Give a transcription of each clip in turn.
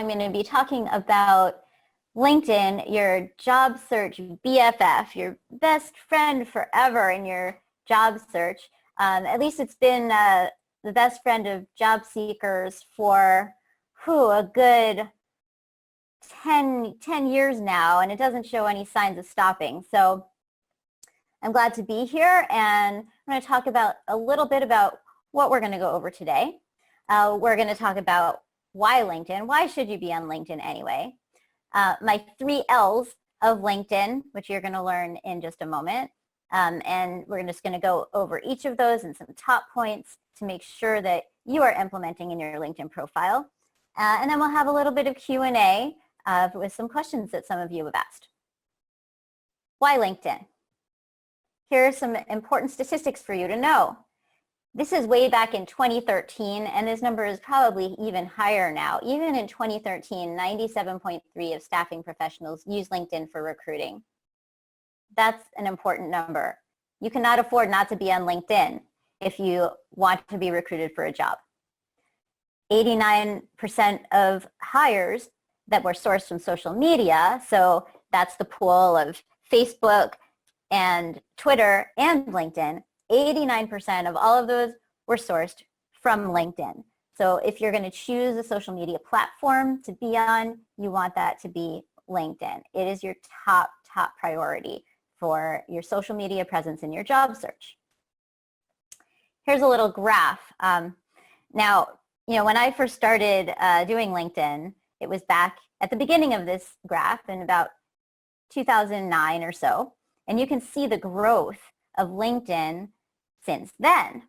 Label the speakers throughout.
Speaker 1: I'm going to be talking about LinkedIn, your job search BFF, your best friend forever in your job search. At least it's been the best friend of job seekers for a good 10 years now, and it doesn't show any signs of stopping. So I'm glad to be here, and I'm going to talk about a little bit about what we're going to go over today. We're going to talk about why LinkedIn, why should you be on LinkedIn anyway? My 3 L's of LinkedIn, which you're going to learn in just a moment. And we're just going to go over each of those and some top points to make sure that you are implementing in your LinkedIn profile. And then we'll have a little bit of Q&A with some questions that some of you have asked. Why LinkedIn? Here are some important statistics for you to know. This is way back in 2013, and this number is probably even higher now. Even in 2013, 97.3% of staffing professionals use LinkedIn for recruiting. That's an important number. You cannot afford not to be on LinkedIn if you want to be recruited for a job. 89% of hires that were sourced from social media, so that's the pool of Facebook and Twitter and LinkedIn, 89% of all of those were sourced from LinkedIn. So if you're going to choose a social media platform to be on, you want that to be LinkedIn. It is your top priority for your social media presence in your job search. Here's a little graph. Now, when I first started doing LinkedIn, it was back at the beginning of this graph in about 2009 or so. And you can see the growth of LinkedIn since then.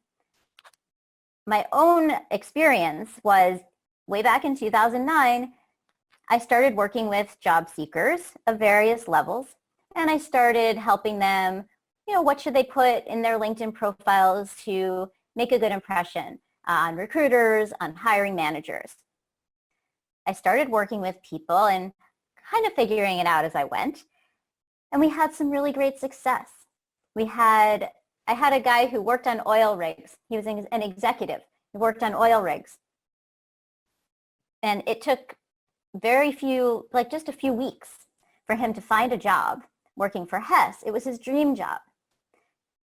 Speaker 1: My own experience was way back in 2009, I started working with job seekers of various levels, and I started helping them, what should they put in their LinkedIn profiles to make a good impression on recruiters, on hiring managers. I started working with people and kind of figuring it out as I went, and we had some really great success. I had a guy who worked on oil rigs. He was an executive. He worked on oil rigs. And it took just a few weeks for him to find a job working for Hess. It was his dream job.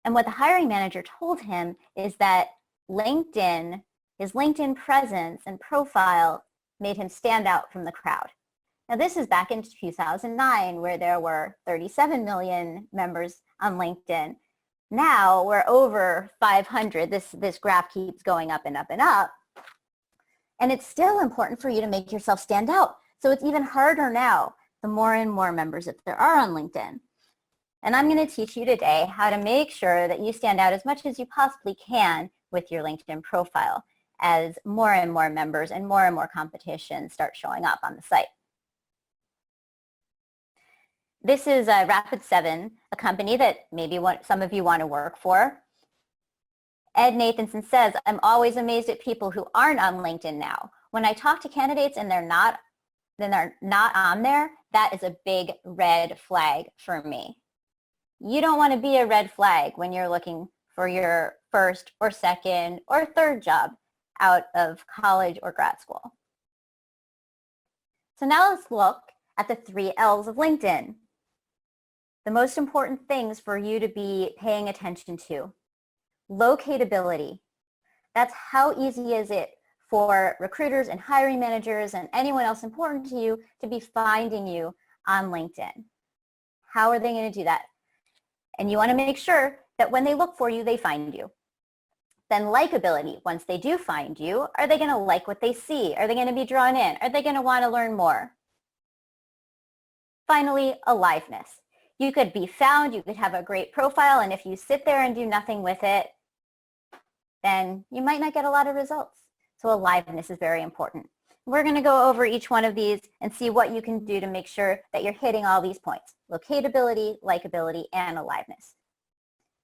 Speaker 1: And what the hiring manager told him is that his LinkedIn presence and profile made him stand out from the crowd. Now this is back in 2009 where there were 37 million members on LinkedIn. Now we're over 500. This graph keeps going up and up and up. And it's still important for you to make yourself stand out. So it's even harder now, the more and more members that there are on LinkedIn. And I'm going to teach you today how to make sure that you stand out as much as you possibly can with your LinkedIn profile as more and more members and more competition start showing up on the site. This is Rapid7, a company that maybe some of you want to work for. Ed Nathanson says, I'm always amazed at people who aren't on LinkedIn now. When I talk to candidates and they're not on there, that is a big red flag for me. You don't want to be a red flag when you're looking for your first or second or third job out of college or grad school. So now let's look at the 3 L's of LinkedIn. The most important things for you to be paying attention to. Locatability. That's how easy is it for recruiters and hiring managers and anyone else important to you to be finding you on LinkedIn. How are they going to do that? And you want to make sure that when they look for you, they find you. Then likability. Once they do find you, are they going to like what they see? Are they going to be drawn in? Are they going to want to learn more? Finally, aliveness. You could be found, you could have a great profile, and if you sit there and do nothing with it, then you might not get a lot of results. So aliveness is very important. We're going to go over each one of these and see what you can do to make sure that you're hitting all these points: locatability, likability, and aliveness.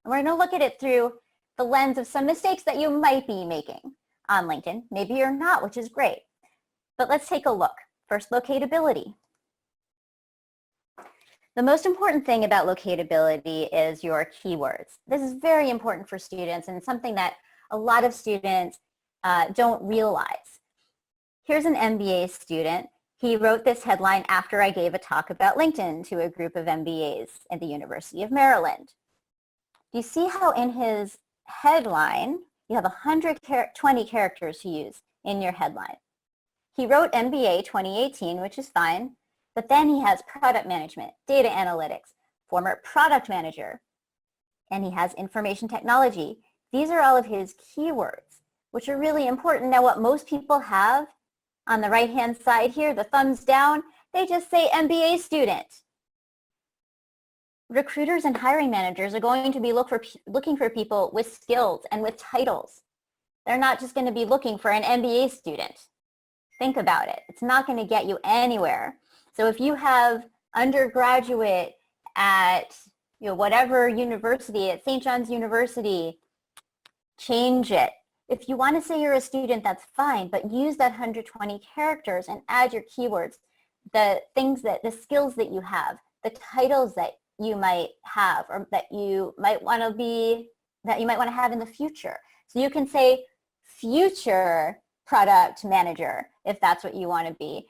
Speaker 1: And we're going to look at it through the lens of some mistakes that you might be making on LinkedIn. Maybe you're not, which is great. But let's take a look. First, locatability. The most important thing about locatability is your keywords. This is very important for students and something that a lot of students don't realize. Here's an MBA student. He wrote this headline after I gave a talk about LinkedIn to a group of MBAs at the University of Maryland. Do you see how in his headline, you have 120 characters to use in your headline? He wrote MBA 2018, which is fine, but then he has product management, data analytics, former product manager, and he has information technology. These are all of his keywords, which are really important. Now, what most people have on the right-hand side here, the thumbs down, they just say MBA student. Recruiters and hiring managers are going to be looking for people with skills and with titles. They're not just going to be looking for an MBA student. Think about it. It's not going to get you anywhere. So if you have undergraduate at whatever university, at St. John's University, change it. If you want to say you're a student, that's fine, but use that 120 characters and add your keywords, the skills that you have, the titles that you might have or that you might want to have in the future. So you can say future product manager if that's what you want to be.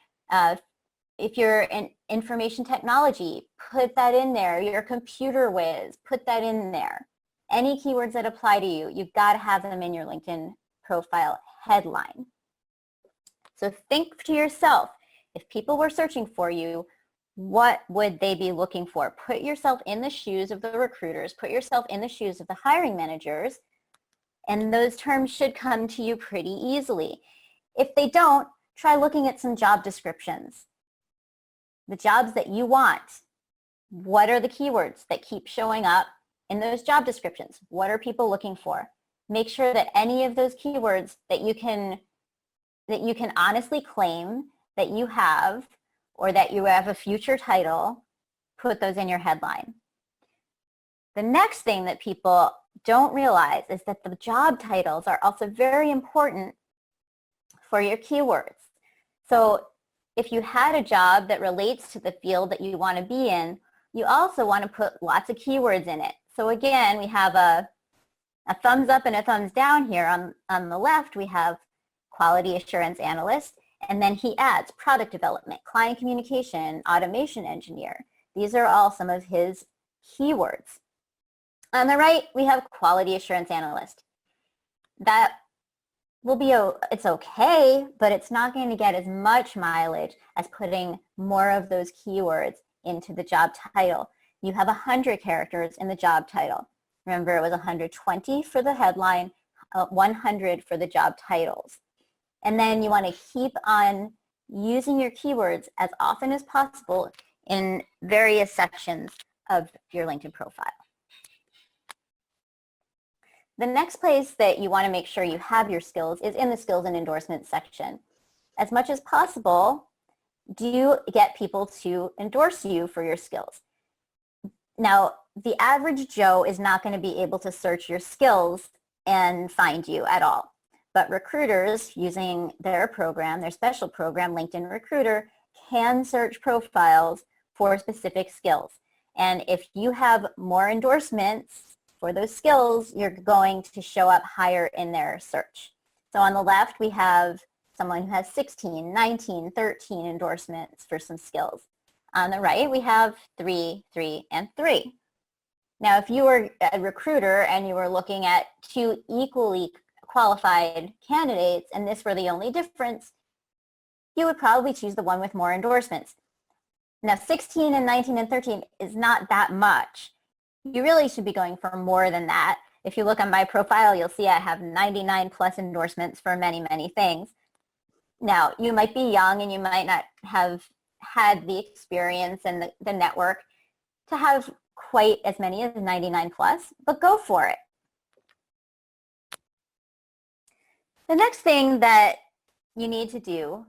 Speaker 1: If you're in information technology, put that in there. You're a computer whiz, put that in there. Any keywords that apply to you, you've got to have them in your LinkedIn profile headline. So think to yourself, if people were searching for you, what would they be looking for? Put yourself in the shoes of the recruiters, put yourself in the shoes of the hiring managers, and those terms should come to you pretty easily. If they don't, try looking at some job descriptions. The jobs that you want, what are the keywords that keep showing up in those job descriptions? What are people looking for? Make sure that any of those keywords that you can honestly claim that you have or that you have a future title, put those in your headline. The next thing that people don't realize is that the job titles are also very important for your keywords. So if you had a job that relates to the field that you want to be in, you also want to put lots of keywords in it. So again, we have a thumbs up and a thumbs down here. On the left, we have quality assurance analyst, and then he adds product development, client communication, automation engineer. These are all some of his keywords. On the right, we have quality assurance analyst. That will be, it's okay, but it's not going to get as much mileage as putting more of those keywords into the job title. You have 100 characters in the job title. Remember, it was 120 for the headline, 100 for the job titles. And then you want to keep on using your keywords as often as possible in various sections of your LinkedIn profile. The next place that you want to make sure you have your skills is in the skills and endorsements section. As much as possible, do get people to endorse you for your skills. Now, the average Joe is not going to be able to search your skills and find you at all. But recruiters, using their program, their special program, LinkedIn Recruiter, can search profiles for specific skills. And if you have more endorsements for those skills, you're going to show up higher in their search. So on the left, we have someone who has 16, 19, 13 endorsements for some skills. On the right, we have 3, 3, and 3. Now, if you were a recruiter and you were looking at 2 equally qualified candidates and this were the only difference, you would probably choose the one with more endorsements. Now, 16 and 19 and 13 is not that much. You really should be going for more than that. If you look on my profile, you'll see I have 99 plus endorsements for many, many things. Now, you might be young and you might not have had the experience and the network to have quite as many as 99 plus, but go for it. The next thing that you need to do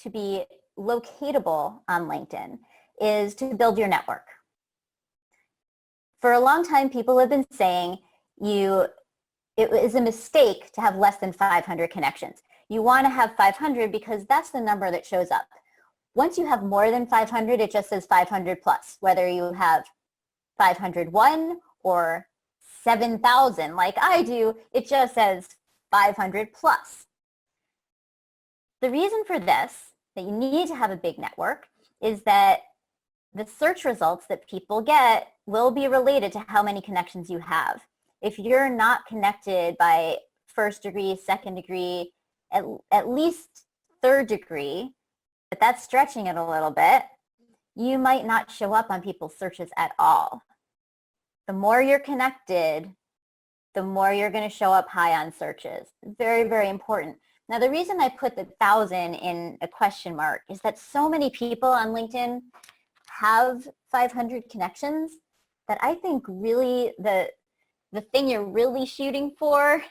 Speaker 1: to be locatable on LinkedIn is to build your network. For a long time, people have been saying it is a mistake to have less than 500 connections. You want to have 500 because that's the number that shows up. Once you have more than 500, it just says 500 plus, whether you have 501 or 7,000 like I do, it just says 500 plus. The reason for this that you need to have a big network is that the search results that people get will be related to how many connections you have. If you're not connected by first degree, second degree, at least third degree, but that's stretching it a little bit, you might not show up on people's searches at all. The more you're connected, the more you're going to show up high on searches. Very, very important. Now, the reason I put the 1,000 in a question mark is that so many people on LinkedIn have 500 connections that I think really the thing you're really shooting for,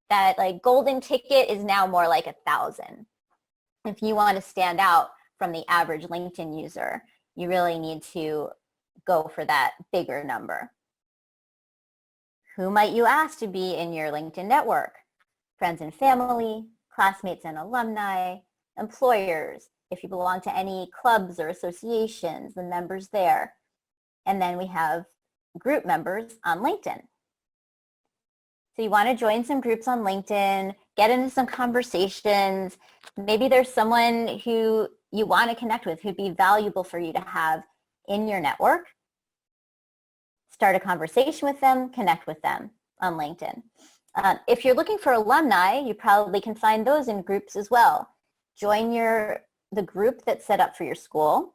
Speaker 1: that like golden ticket, is now more like 1,000. If you want to stand out from the average LinkedIn user, you really need to go for that bigger number. Who might you ask to be in your LinkedIn network? Friends and family, classmates and alumni, employers, if you belong to any clubs or associations, the members there. And then we have group members on LinkedIn. So you want to join some groups on LinkedIn, get into some conversations. Maybe there's someone who you want to connect with who'd be valuable for you to have in your network. Start a conversation with them, connect with them on LinkedIn. If you're looking for alumni, you probably can find those in groups as well. Join the group that's set up for your school.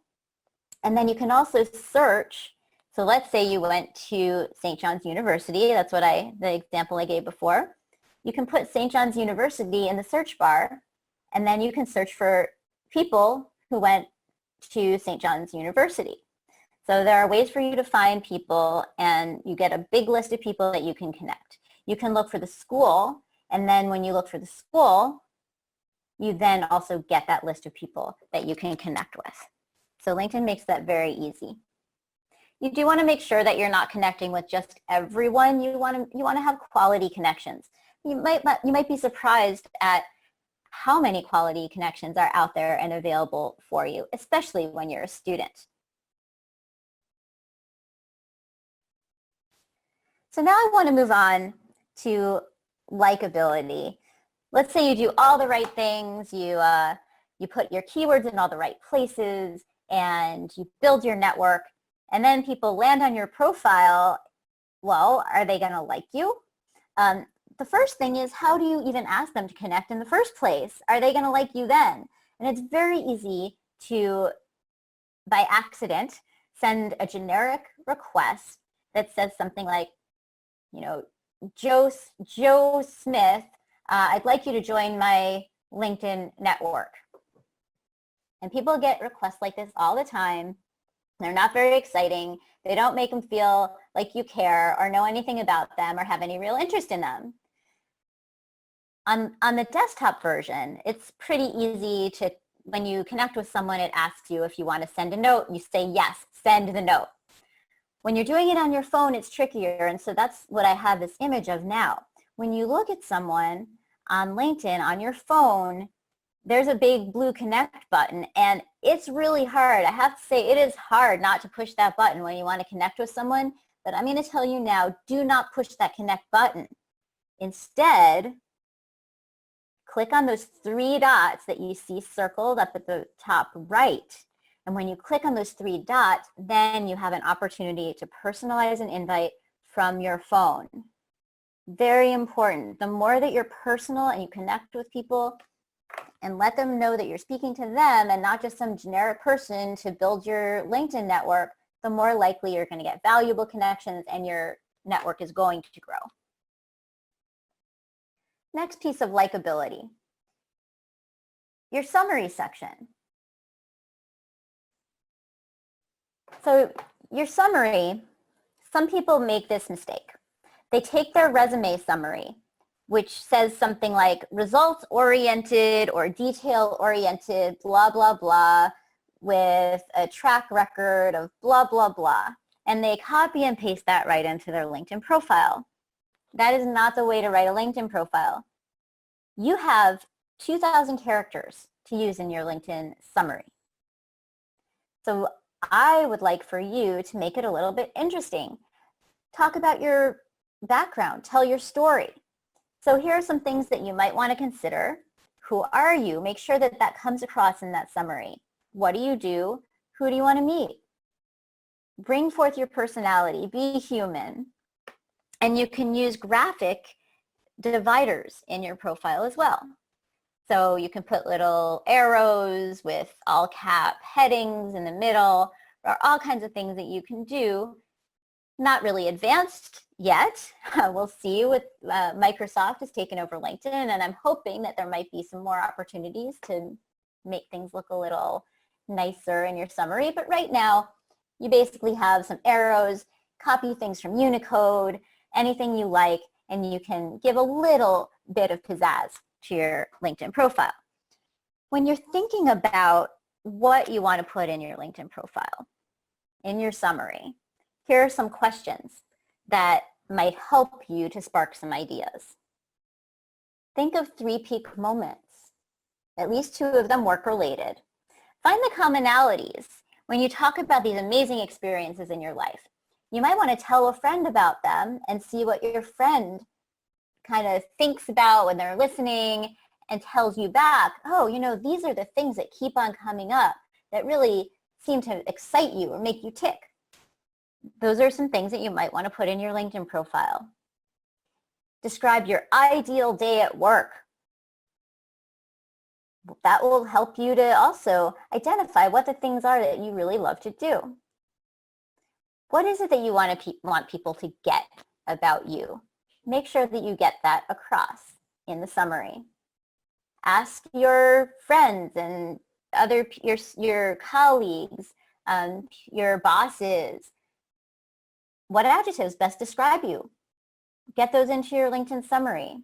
Speaker 1: And then you can also search. So let's say you went to St. John's University. That's what the example I gave before. You can put St. John's University in the search bar, and then you can search for people who went to St. John's University. So there are ways for you to find people, and you get a big list of people that you can connect. You can look for the school, and then when you look for the school, you then also get that list of people that you can connect with. So LinkedIn makes that very easy. You do want to make sure that you're not connecting with just everyone. You want to have quality connections. You might be surprised at how many quality connections are out there and available for you, especially when you're a student. So now I want to move on to likability. Let's say you do all the right things, you put your keywords in all the right places, and you build your network, and then people land on your profile. Well, are they going to like you? The first thing is, how do you even ask them to connect in the first place? Are they going to like you then? And it's very easy to, by accident, send a generic request that says something like, Joe Smith, I'd like you to join my LinkedIn network. And people get requests like this all the time. They're not very exciting. They don't make them feel like you care or know anything about them or have any real interest in them. On the desktop version, it's pretty easy to, when you connect with someone, it asks you if you want to send a note. You say, yes, send the note. When you're doing it on your phone, it's trickier, and so that's what I have this image of now. When you look at someone on LinkedIn on your phone, there's a big blue connect button, and it's really hard. I have to say, it is hard not to push that button when you want to connect with someone, but I'm going to tell you now, do not push that connect button. Instead, click on those three dots that you see circled up at the top right. And when you click on those three dots, then you have an opportunity to personalize an invite from your phone. Very important. The more that you're personal and you connect with people and let them know that you're speaking to them and not just some generic person to build your LinkedIn network, the more likely you're going to get valuable connections and your network is going to grow. Next piece of likability, your summary section. So your summary, some people make this mistake. They take their resume summary, which says something like results-oriented or detail-oriented, blah, blah, blah, with a track record of blah, blah, blah, and they copy and paste that right into their LinkedIn profile. That is not the way to write a LinkedIn profile. You have 2,000 characters to use in your LinkedIn summary. So I would like for you to make it a little bit interesting. Talk about your background, tell your story. So here are some things that you might want to consider. Who are you? Make sure that that comes across in that summary. What do you do? Who do you want to meet? Bring forth your personality, be human. And you can use graphic dividers in your profile as well. So you can put little arrows with all cap headings in the middle, or all kinds of things that you can do. Not really advanced yet. We'll see with Microsoft has taken over LinkedIn, and I'm hoping that there might be some more opportunities to make things look a little nicer in your summary. But right now, you basically have some arrows, copy things from Unicode, anything you like, and you can give a little bit of pizzazz to your LinkedIn profile. When you're thinking about what you want to put in your LinkedIn profile, in your summary, here are some questions that might help you to spark some ideas. Think of 3 peak moments. At least 2 of them work related. Find the commonalities when you talk about these amazing experiences in your life. You might want to tell a friend about them and see what your friend kind of thinks about when they're listening and tells you back, oh, you know, these are the things that keep on coming up that really seem to excite you or make you tick. Those are some things that you might want to put in your LinkedIn profile. Describe your ideal day at work. That will help you to also identify what the things are that you really love to do. What is it that you want people to get about you? Make sure that you get that across in the summary. Ask your friends and your colleagues, your bosses, what adjectives best describe you. Get those into your LinkedIn summary.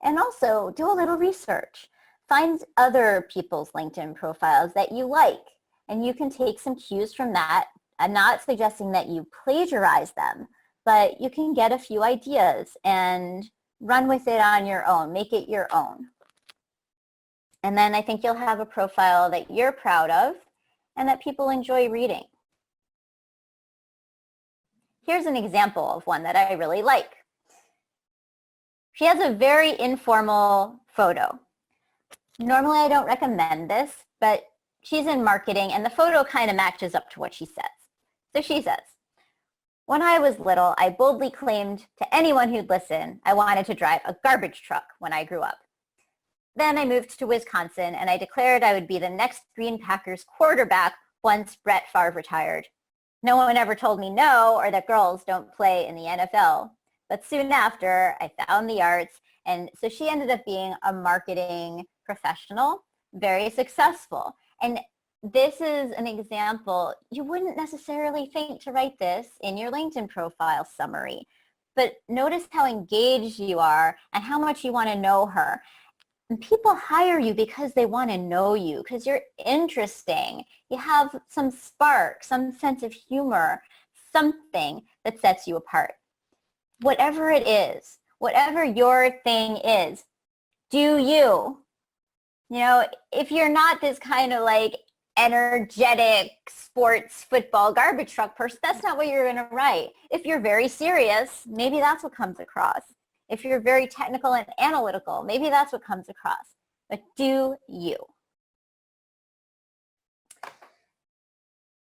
Speaker 1: And also do a little research. Find other people's LinkedIn profiles that you like, and you can take some cues from that. I'm not suggesting that you plagiarize them, but you can get a few ideas and run with it on your own, make it your own. And then I think you'll have a profile that you're proud of and that people enjoy reading. Here's an example of one that I really like. She has a very informal photo. Normally I don't recommend this, but she's in marketing and the photo kind of matches up to what she says. So she says, when I was little, I boldly claimed to anyone who'd listen, I wanted to drive a garbage truck when I grew up. Then I moved to Wisconsin and I declared I would be the next Green Packers quarterback once Brett Favre retired. No one ever told me no or that girls don't play in the NFL. But soon after, I found the arts, and so she ended up being a marketing professional, very successful. And this is an example. You wouldn't necessarily think to write this in your LinkedIn profile summary, but notice how engaged you are and how much you want to know her. And people hire you because they want to know you, because you're interesting. You have some spark, some sense of humor, something that sets you apart. Whatever it is, whatever your thing is, do you. You know, if you're not this kind of like energetic sports football garbage truck person, that's not what you're going to write. If you're very serious, maybe that's what comes across. If you're very technical and analytical, maybe that's what comes across. But do you.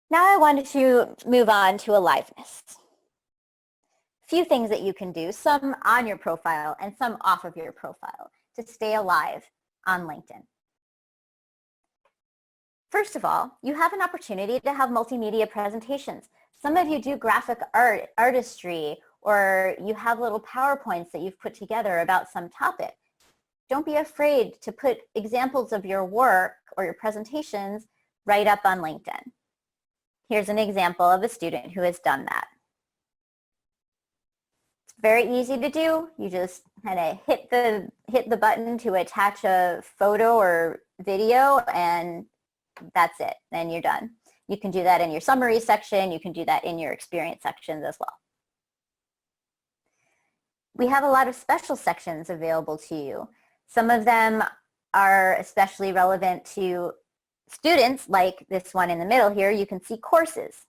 Speaker 1: Now I wanted to move on to aliveness. Few things that you can do, some on your profile and some off of your profile to stay alive on LinkedIn. First of all, you have an opportunity to have multimedia presentations. Some of you do graphic artistry, or you have little PowerPoints that you've put together about some topic. Don't be afraid to put examples of your work or your presentations right up on LinkedIn. Here's an example of a student who has done that. It's very easy to do. You just kind of hit the button to attach a photo or video, and that's it. Then you're done. You can do that in your summary section. You can do that in your experience sections as well. We have a lot of special sections available to you. Some of them are especially relevant to students, like this one in the middle here. You can see courses.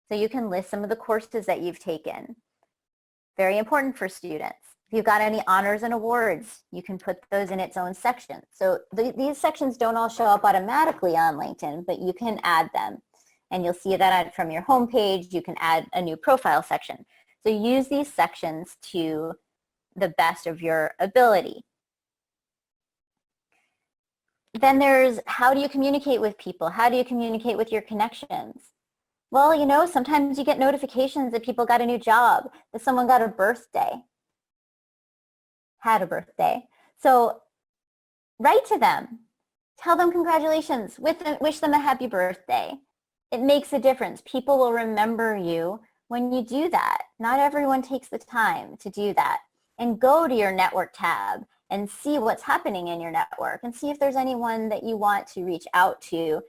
Speaker 1: So you can list some of the courses that you've taken. Very important for students. If you've got any honors and awards, you can put those in its own section. So these sections don't all show up automatically on LinkedIn, but you can add them. And you'll see that from your homepage. You can add a new profile section. So use these sections to the best of your ability. Then there's, how do you communicate with people? How do you communicate with your connections? Well, you know, sometimes you get notifications that people got a new job, that someone got a birthday, had a birthday. So write to them, tell them congratulations, wish them a happy birthday. It makes a difference. People will remember you when you do that. Not everyone takes the time to do that. And go to your network tab and see what's happening in your network and see if there's anyone that you want to reach out to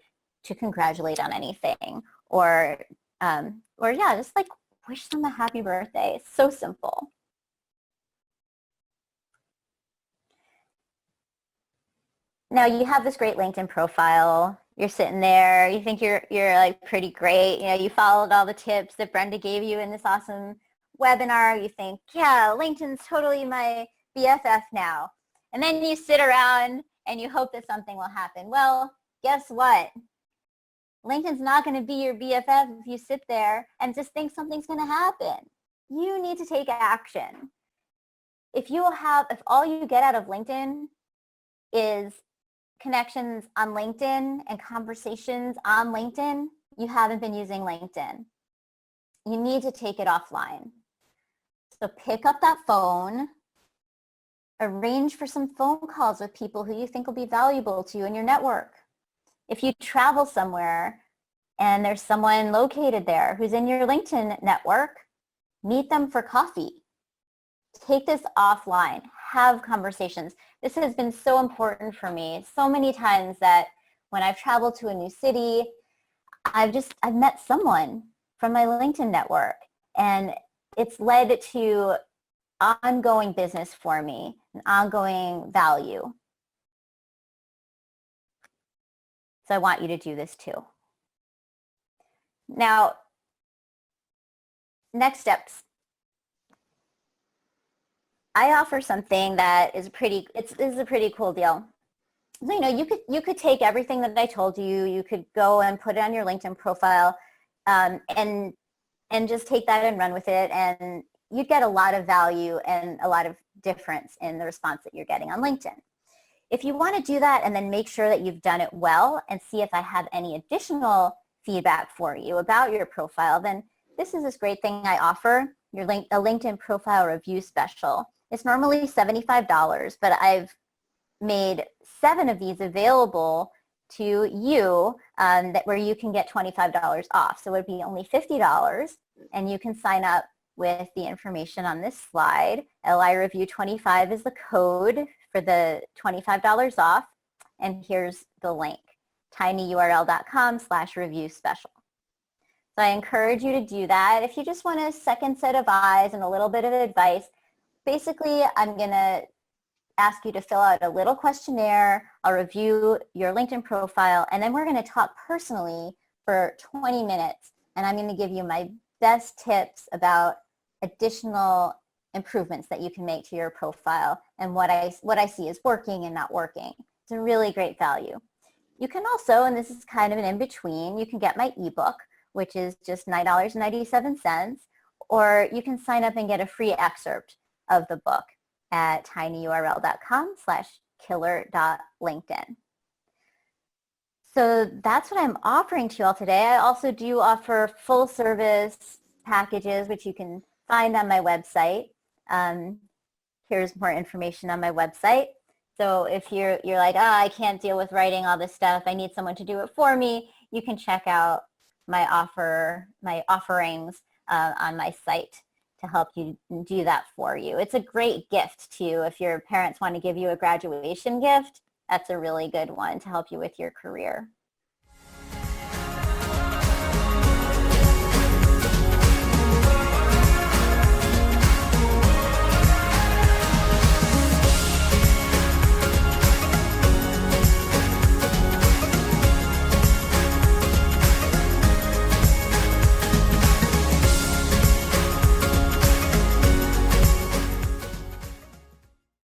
Speaker 1: congratulate on anything, or yeah, just like wish them a happy birthday. It's so simple. Now you have this great LinkedIn profile. You're sitting there, you think you're like pretty great. You know, you followed all the tips that Brenda gave you in this awesome webinar. You think, yeah, LinkedIn's totally my BFF now. And then you sit around and you hope that something will happen. Well, guess what? LinkedIn's not going to be your BFF if you sit there and just think something's going to happen. You need to take action. If all you get out of LinkedIn is connections on LinkedIn and conversations on LinkedIn, you haven't been using LinkedIn. You need to take it offline. So pick up that phone, arrange for some phone calls with people who you think will be valuable to you in your network. If you travel somewhere and there's someone located there who's in your LinkedIn network, meet them for coffee. Take this offline, have conversations. This has been so important for me so many times that when I've traveled to a new city, I've met someone from my LinkedIn network, and it's led to ongoing business for me, and ongoing value. So I want you to do this too. Now, next steps. I offer something that is a pretty cool deal. So, you know, you could take everything that I told you, you could go and put it on your LinkedIn profile, and just take that and run with it, and you'd get a lot of value and a lot of difference in the response that you're getting on LinkedIn. If you want to do that and then make sure that you've done it well and see if I have any additional feedback for you about your profile, then this is this great thing I offer, a LinkedIn profile review special. It's normally $75, but I've made 7 of these available to you, where you can get $25 off. So it would be only $50, and you can sign up with the information on this slide. LI Review 25 is the code for the $25 off, and here's the link, tinyurl.com/review special. So I encourage you to do that. If you just want a second set of eyes and a little bit of advice, basically I'm going to ask you to fill out a little questionnaire. I'll review your LinkedIn profile, and then we're going to talk personally for 20 minutes, and I'm going to give you my best tips about additional improvements that you can make to your profile and what I see is working and not working. It's a really great value. You can also, and this is kind of an in-between, you can get my ebook, which is just $9.97, or you can sign up and get a free excerpt of the book at tinyurl.com/killer.linkedin. So that's what I'm offering to you all today. I also do offer full service packages, which you can find on my website. Here's more information on my website. So if you're like, oh, I can't deal with writing all this stuff, I need someone to do it for me, you can check out my offerings on my site to help you do that for you. It's a great gift too. If your parents want to give you a graduation gift, that's a really good one to help you with your career.